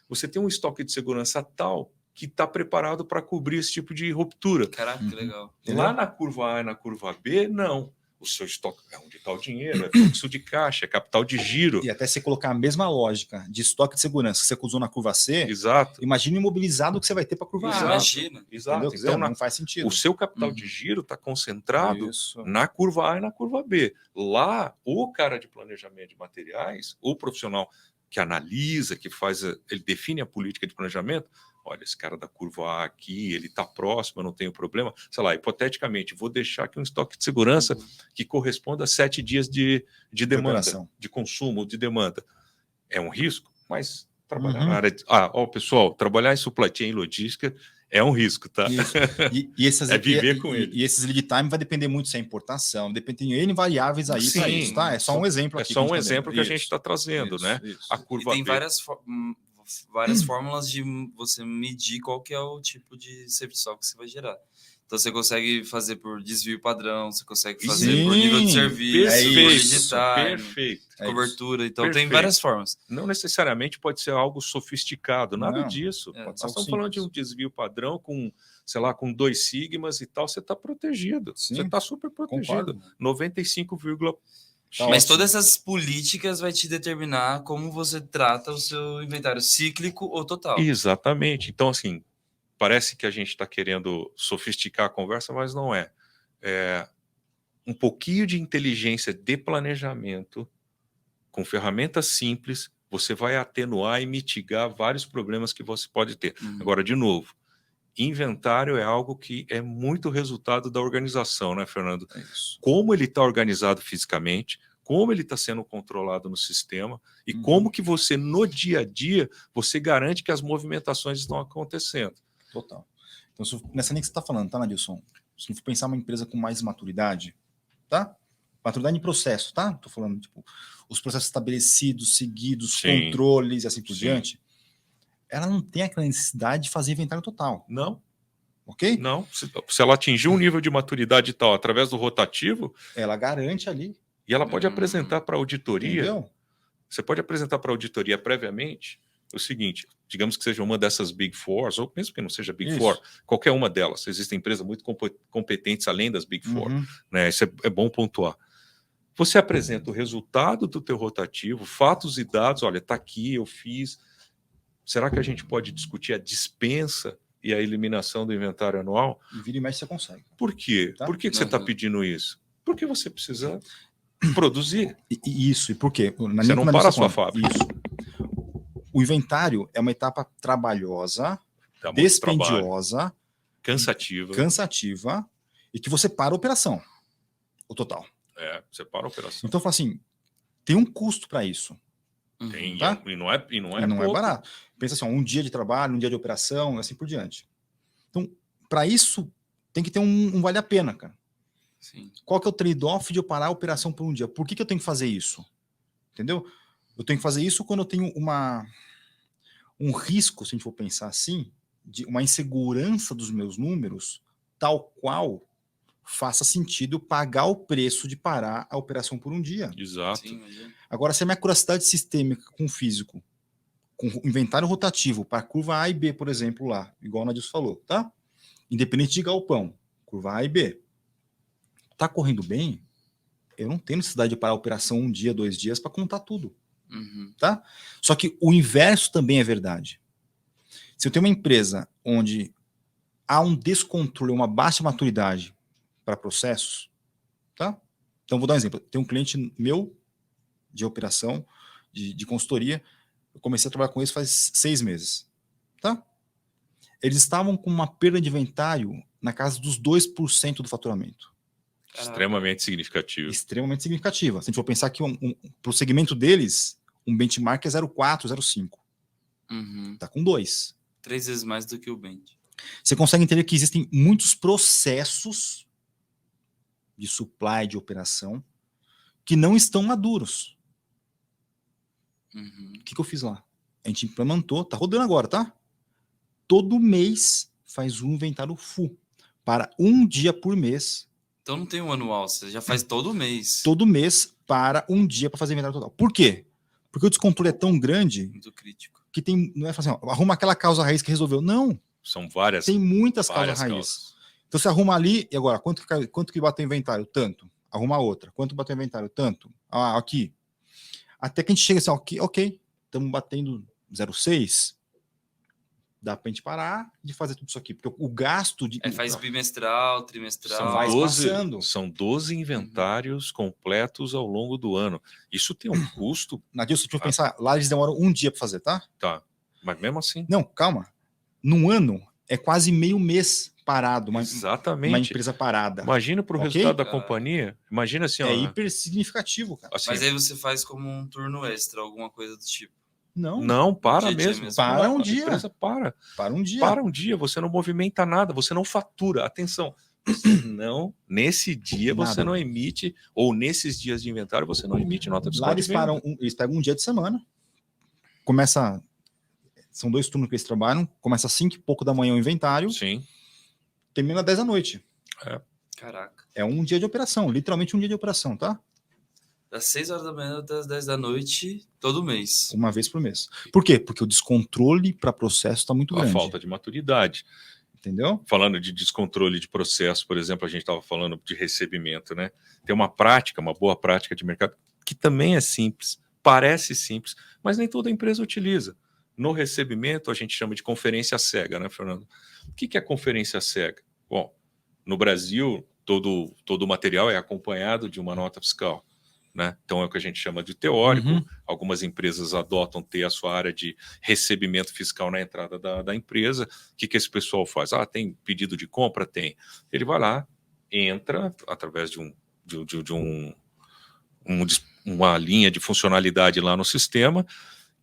você tem um estoque de segurança tal que está preparado para cobrir esse tipo de ruptura. Caraca, que legal. Lá na curva A e na curva B, não. O seu estoque é onde está o dinheiro, é fluxo de caixa, é capital de giro. E até você colocar a mesma lógica de estoque de segurança que você usou na curva C, exato. Imagina o imobilizado que você vai ter para a curva A. Imagina. Exato. Então não faz sentido. O seu capital de giro está concentrado na curva A e na curva B. Lá, o cara de planejamento de materiais, o profissional que analisa, que faz, ele define a política de planejamento. Olha, esse cara da curva A aqui, ele está próximo, eu não tenho problema. Sei lá, hipoteticamente, vou deixar aqui um estoque de segurança que corresponda a 7 dias de demanda, de consumo, de demanda. É um risco, mas trabalhar na área de... pessoal, trabalhar em supply chain e logística é um risco, tá? É viver com ele. E esses lead time vai depender muito se é importação, depende de N variáveis aí para isso, tá? É só um exemplo aqui. É só um exemplo que a gente está trazendo, né? A curva tem B. várias fórmulas de você medir qual que é o tipo de serviço que você vai gerar. Então você consegue fazer por desvio padrão, você consegue fazer por nível de serviço, perfeito, cobertura. Então tem várias formas. Não necessariamente pode ser algo sofisticado, nada disso. Nós estamos falando de um desvio padrão com, sei lá, com 2 sigmas e tal, você está protegido. Você está super protegido. 95, mas todas essas políticas vai te determinar como você trata o seu inventário cíclico ou total. Exatamente. Então, assim, parece que a gente está querendo sofisticar a conversa, mas não é. Um pouquinho de inteligência de planejamento, com ferramentas simples, você vai atenuar e mitigar vários problemas que você pode ter. Agora, de novo, inventário é algo que é muito resultado da organização, né, Fernando? Como ele está organizado fisicamente, como ele está sendo controlado no sistema e como que você, no dia a dia, você garante que as movimentações estão acontecendo. Total. Então, nessa linha que você está falando, tá, Nadilson? Se for pensar uma empresa com mais maturidade, tá? Maturidade em processo, tá? Estou falando, tipo, os processos estabelecidos, seguidos, controles e assim por diante. Ela não tem aquela necessidade de fazer inventário total. Não. Ok? Não. Se ela atingir um nível de maturidade tal através do rotativo... ela garante ali. E ela pode apresentar para a auditoria... Entendeu? Você pode apresentar para a auditoria previamente o seguinte, digamos que seja uma dessas Big Fours, ou mesmo que não seja Big Four, qualquer uma delas. Existem empresas muito competentes além das Big Four. Né? Isso é bom pontuar. Você apresenta o resultado do teu rotativo, fatos e dados, olha, está aqui, eu fiz... Será que a gente pode discutir a dispensa e a eliminação do inventário anual? E vira e mexe você consegue. Por quê? Tá? Por que você está pedindo isso? Porque você precisa produzir. Isso, e por quê? Você não para a sua fábrica. Isso. O inventário é uma etapa trabalhosa, dispendiosa, cansativa, e que você para a operação, o total. Você para a operação. Então, fala assim, tem um custo para isso. Tem, tá? E não é barato. Pensa assim, um dia de trabalho, um dia de operação, assim por diante. Então, para isso, tem que ter um vale a pena, cara. Sim. Qual que é o trade-off de eu parar a operação por um dia? Por que eu tenho que fazer isso? Entendeu? Eu tenho que fazer isso quando eu tenho um risco, se a gente for pensar assim, de uma insegurança dos meus números, tal qual faça sentido pagar o preço de parar a operação por um dia. Exato. Sim, agora, se a minha curiosidade sistêmica com físico, com inventário rotativo para curva A e B, por exemplo, lá, igual o Nadilson falou, tá? Independente de galpão, curva A e B, tá correndo bem, eu não tenho necessidade de parar a operação um dia, 2 dias para contar tudo. Tá? Só que o inverso também é verdade. Se eu tenho uma empresa onde há um descontrole, uma baixa maturidade para processos, tá? Então vou dar um exemplo. Tem um cliente meu de operação, de consultoria, eu comecei a trabalhar com eles faz 6 meses, tá? Eles estavam com uma perda de inventário na casa dos 2% do faturamento. Extremamente significativo. Extremamente significativa. Se a gente for pensar que para o segmento deles, um benchmark é 0,4, 0,5. Tá com 2. 3 vezes mais do que o bench. Você consegue entender que existem muitos processos de supply, de operação, que não estão maduros. O que eu fiz lá? A gente implementou, tá rodando agora, tá? Todo mês faz um inventário full. Para um dia por mês Então não tem um anual, você já faz todo mês. Todo mês para um dia para fazer inventário total. Por quê? Porque o descontrole é tão grande Muito crítico. que tem, não é assim, ó, arruma aquela causa raiz que resolveu. Não, São várias. tem muitas várias causas raiz. causas. Então você arruma ali, e agora, quanto que bateu o inventário? Tanto. Arruma outra. Quanto bateu o inventário? Tanto. Ah, aqui. Até que a gente chega assim, ok, estamos batendo 0,6. Dá pra gente parar de fazer tudo isso aqui. Porque o gasto de. Faz bimestral, trimestral. São vai 12, passando. são 12 inventários completos ao longo do ano. Isso tem um custo. Nadilson, deixa eu pensar. Lá eles demoram um dia para fazer, tá? Tá. Mas mesmo assim. Não, calma. Num ano, é quase meio mês parado. Exatamente. Uma empresa parada. Imagina para o Ok? resultado da companhia. Imagina assim, ó. É hiper significativo, cara. Assim, Mas aí você faz como um turno extra, alguma coisa do tipo. não, para dia a dia mesmo. mesmo. Para um A dia. empresa para. Para um dia. Para um dia, você não movimenta nada, você não fatura. Atenção, você não, nesse dia Nada. você não emite, ou nesses dias de inventário, você não emite nota fiscal. Lá eles param, eles pegam um dia de semana. Começa. São 2 turnos que eles trabalham. Começa às 5 e pouco da manhã o inventário. Sim. Termina às 10 da noite. Caraca. É um dia de operação, literalmente um dia de operação, tá? Das 6 horas da manhã até as 10 da noite, todo mês. Uma vez por mês. Por quê? Porque o descontrole para processo está muito A grande. falta de maturidade. Entendeu? Falando de descontrole de processo, por exemplo, a gente estava falando de recebimento, né? Tem uma prática, uma boa prática de mercado, que também é simples, parece simples, mas nem toda empresa utiliza. No recebimento, a gente chama de conferência cega, né, Fernando? O que é conferência cega? Bom, no Brasil, todo o material é acompanhado de uma nota fiscal, né? Então é o que a gente chama de teórico. Uhum. Algumas empresas adotam ter a sua área de recebimento fiscal na entrada da empresa. O que esse pessoal faz? Ah, tem pedido de compra? Tem. Ele vai lá, entra através de uma linha de funcionalidade lá no sistema,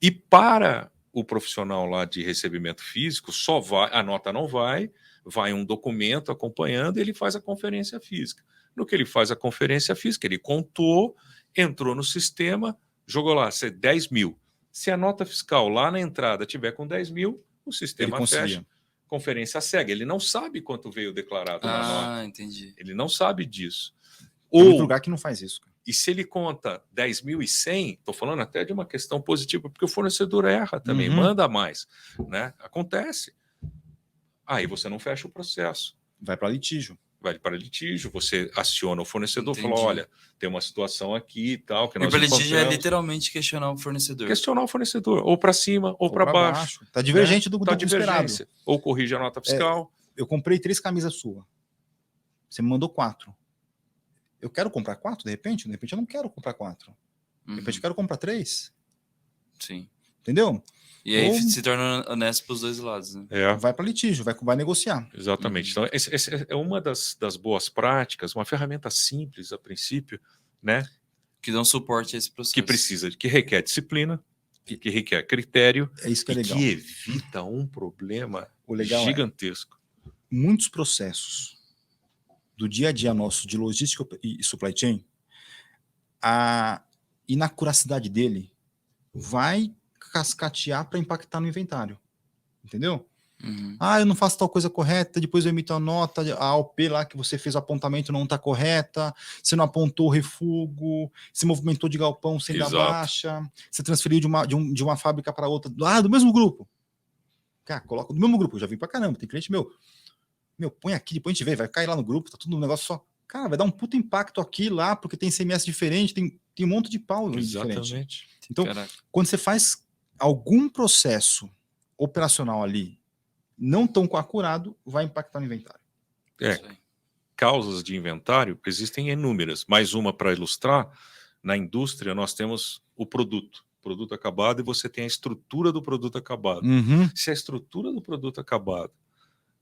e para o profissional lá de recebimento físico, só vai, a nota não vai um documento acompanhando, e ele faz a conferência física. No que ele faz a conferência física, ele contou, entrou no sistema, jogou lá, 10 mil. Se a nota fiscal lá na entrada tiver com 10 mil, o sistema fecha. Conferência cega. Ele não sabe quanto veio declarado na nota. Ah, entendi. Ele não sabe disso. Tem muito lugar que não faz isso. E se ele conta 10.100, estou falando até de uma questão positiva, porque o fornecedor erra também, manda mais, né? Acontece. Aí você não fecha o processo. Vai para litígio. Vai para litígio, você aciona o fornecedor, fala, olha, tem uma situação aqui e tal, que nós para litígio é literalmente questionar o fornecedor. Questionar o fornecedor, ou para cima, ou para baixo. Tá divergente do esperado. Ou corrige a nota fiscal. Eu comprei 3 camisas suas. Você me mandou 4. Eu quero comprar 4, de repente eu não quero comprar 4. De repente eu quero comprar 3. Sim. Entendeu? E aí se torna honesto para os dois lados, né? Vai para litígio, vai negociar. Exatamente. Então, essa é uma das boas práticas, uma ferramenta simples a princípio, né? Que dão suporte a esse processo. Que requer disciplina, que requer critério, é isso que é legal. Que evita um problema gigantesco. Muitos processos do dia a dia nosso de logística e supply chain, a inacuracidade dele vai cascatear para impactar no inventário. Entendeu? Eu não faço tal coisa correta, depois eu emito a nota, a AOP lá que você fez o apontamento não está correta, você não apontou o refugo, se movimentou de galpão sem dar baixa, você transferiu de uma fábrica para outra, do mesmo grupo. Cara, coloca do mesmo grupo, eu já vi pra caramba, tem cliente meu, põe aqui, depois a gente vê, vai cair lá no grupo, tá tudo um negócio só. Cara, vai dar um puto impacto aqui lá, porque tem CMS diferente, tem um monte de pau diferente. Então, quando você faz algum processo operacional ali não tão acurado, vai impactar no inventário. Causas de inventário existem inúmeras. Mais uma para ilustrar, na indústria nós temos o produto acabado, e você tem a estrutura do produto acabado. Se a estrutura do produto acabado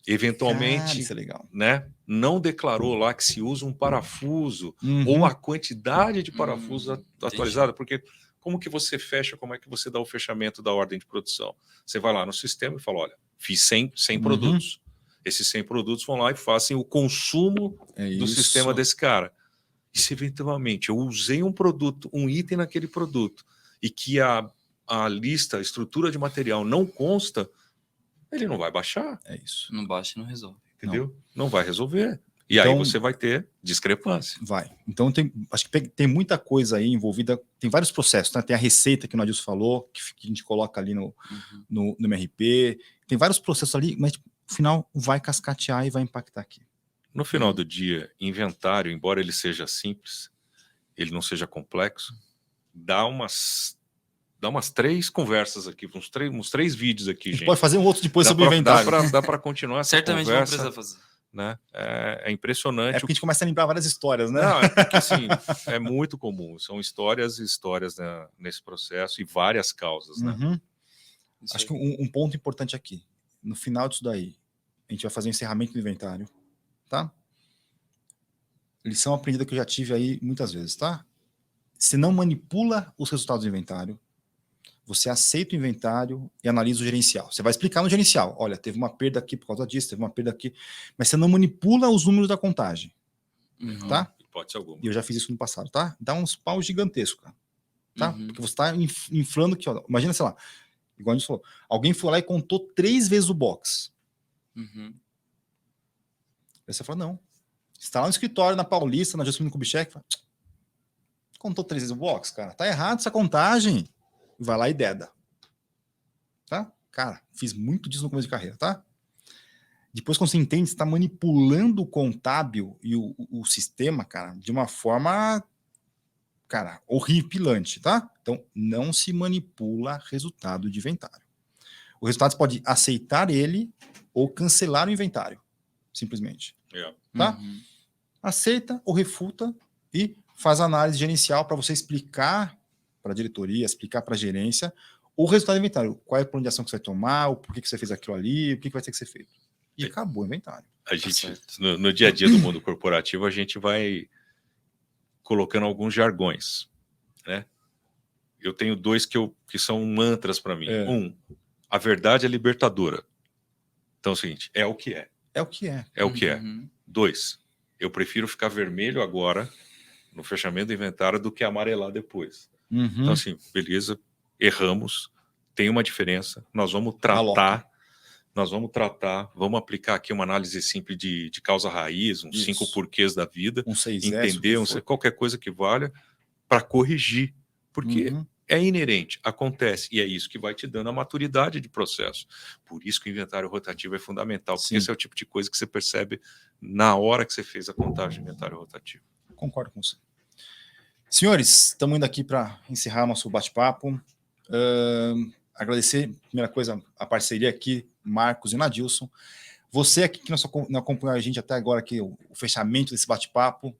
eventualmente né, não declarou lá que se usa um parafuso ou a quantidade de parafusos atualizada, porque como que você fecha, como é que você dá o fechamento da ordem de produção? Você vai lá no sistema e fala, olha, fiz 100 produtos. Esses 100 produtos vão lá e fazem o consumo do sistema desse cara. E se eventualmente eu usei um produto, um item naquele produto, e que a lista, a estrutura de material não consta, ele não vai baixar. É isso. Não baixa e não resolve. Entendeu? Não vai resolver. E então, aí você vai ter discrepância. Vai. Então, acho que tem muita coisa aí envolvida, tem vários processos, né? Tem a receita que o Nadilson falou, que a gente coloca ali no MRP, tem vários processos ali, mas no final vai cascatear e vai impactar aqui. No final do dia, inventário, embora ele seja simples, ele não seja complexo, dá umas 3 conversas aqui, uns três vídeos aqui, A gente gente. pode fazer um outro depois sobre inventário. Dá para continuar essa Certamente conversa. vamos precisar fazer. Né? É impressionante. É porque a gente começa a lembrar várias histórias, né? Não, é porque assim, é muito comum. São histórias e histórias, né, nesse processo e várias causas, né? Acho que um ponto importante aqui, no final disso daí, a gente vai fazer o encerramento do inventário, tá? Lição aprendida que eu já tive aí muitas vezes, tá? Você não manipula os resultados do inventário, você aceita o inventário e analisa o gerencial. Você vai explicar no gerencial, olha, teve uma perda aqui por causa disso, teve uma perda aqui, mas você não manipula os números da contagem, tá? Pode ser alguma. E eu já fiz isso no passado, tá? Dá uns pau gigantescos, cara, tá? Porque você está inflando aqui, ó. Imagina, sei lá, igual a gente falou, alguém foi lá e contou 3 vezes o box. Aí você fala, não. Você está lá no escritório, na Paulista, na Juscelino Kubitschek, fala, contou 3 vezes o box, cara. Tá errado essa contagem. Vai lá e deda. Tá? Cara, fiz muito disso no começo de carreira, tá? Depois, quando você entende, você está manipulando o contábil e o sistema, cara, de uma forma, cara, horripilante, tá? Então, não se manipula resultado de inventário. O resultado você pode aceitar ele ou cancelar o inventário, simplesmente. Tá? Aceita ou refuta e faz a análise gerencial para você explicar para a diretoria, explicar para a gerência o resultado do inventário. Qual é o plano de ação que você vai tomar, o porquê que você fez aquilo ali, o que vai ter que ser feito. E acabou o inventário. A gente, no dia a dia do mundo corporativo, a gente vai colocando alguns jargões, né? Eu tenho 2 que são mantras para mim. A verdade é libertadora. Então é o seguinte, é o que é. É o que é. É o que é. 2, eu prefiro ficar vermelho agora no fechamento do inventário do que amarelar depois. Então assim, beleza, erramos, tem uma diferença, nós vamos tratar, vamos aplicar aqui uma análise simples de causa raiz, uns 5 porquês da vida, entender, qualquer coisa que valha, para corrigir, porque é inerente, acontece, e é isso que vai te dando a maturidade de processo. Por isso que o inventário rotativo é fundamental, porque esse é o tipo de coisa que você percebe na hora que você fez a contagem do inventário rotativo. Concordo com você. Senhores, estamos indo aqui para encerrar nosso bate-papo. Agradecer, primeira coisa, a parceria aqui, Marcos e Nadilson. Você aqui que não acompanhou a gente até agora, aqui, o fechamento desse bate-papo,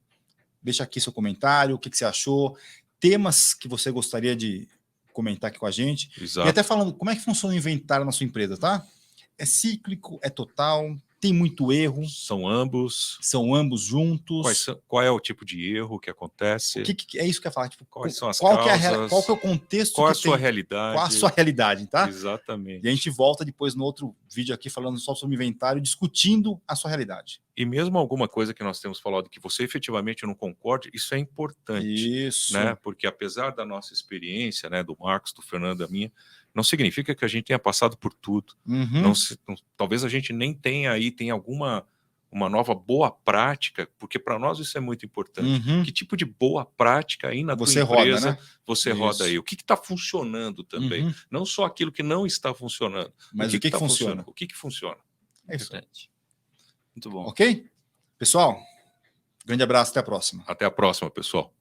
deixa aqui seu comentário, o que você achou, temas que você gostaria de comentar aqui com a gente. Exato. E até falando, como é que funciona o inventário na sua empresa, tá? É cíclico, é total, tem muito erro. São ambos juntos. Qual é o tipo de erro que acontece? É isso que eu ia falar. Tipo, quais são as causas? Qual que é o contexto? Qual a sua realidade? Qual a sua realidade, tá? Exatamente. E a gente volta depois no outro vídeo aqui falando só sobre inventário, discutindo a sua realidade. E mesmo alguma coisa que nós temos falado que você efetivamente não concorde, isso é importante. Isso. Né? Porque apesar da nossa experiência, né, do Marcos, do Fernando, da minha, não significa que a gente tenha passado por tudo. Talvez a gente nem tenha aí, tem alguma uma nova boa prática, porque para nós isso é muito importante. Que tipo de boa prática aí na tua empresa você roda aí? O que está funcionando também? Não só aquilo que não está funcionando. Mas o que funciona? O que funciona? É isso. Muito bom. Ok? Pessoal, grande abraço, até a próxima. Até a próxima, pessoal.